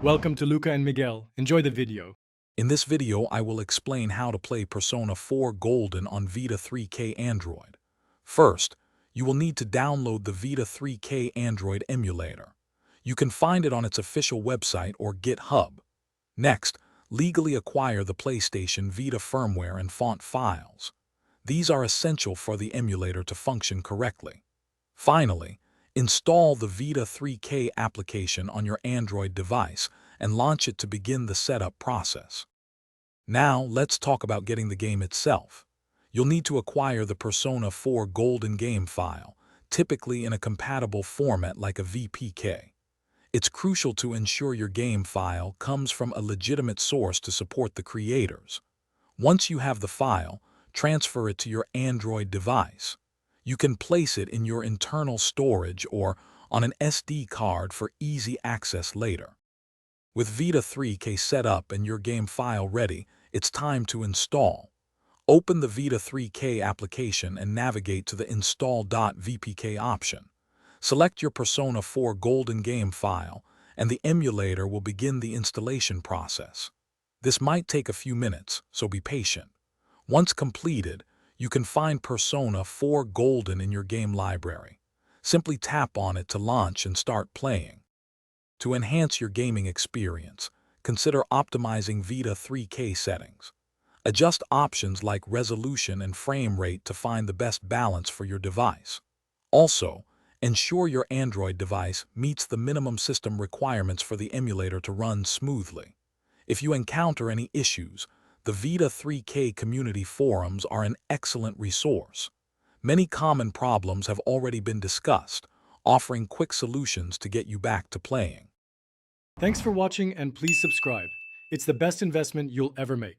Welcome to Luca and Miguel. Enjoy the video. In this video, I will explain how to play Persona 4 Golden on Vita3K Android. First, you will need to download the Vita3K Android emulator. You can find it on its official website or GitHub. Next, legally acquire the PlayStation Vita firmware and font files. These are essential for the emulator to function correctly. Finally, install the Vita3K application on your Android device and launch it to begin the setup process. Now, let's talk about getting the game itself. You'll need to acquire the Persona 4 Golden game file, typically in a compatible format like a VPK. It's crucial to ensure your game file comes from a legitimate source to support the creators. Once you have the file, transfer it to your Android device. You can place it in your internal storage or on an SD card for easy access later. With Vita3K set up and your game file ready, it's time to install. Open the Vita3K application and navigate to the Install.vpk option. Select your Persona 4 Golden game file, and the emulator will begin the installation process. This might take a few minutes, so be patient. Once completed, you can find Persona 4 Golden in your game library. Simply tap on it to launch and start playing. To enhance your gaming experience, consider optimizing Vita3K settings. Adjust options like resolution and frame rate to find the best balance for your device. Also, ensure your Android device meets the minimum system requirements for the emulator to run smoothly. If you encounter any issues, the Vita3K community forums are an excellent resource. Many common problems have already been discussed, offering quick solutions to get you back to playing. Thanks for watching and please subscribe. It's the best investment you'll ever make.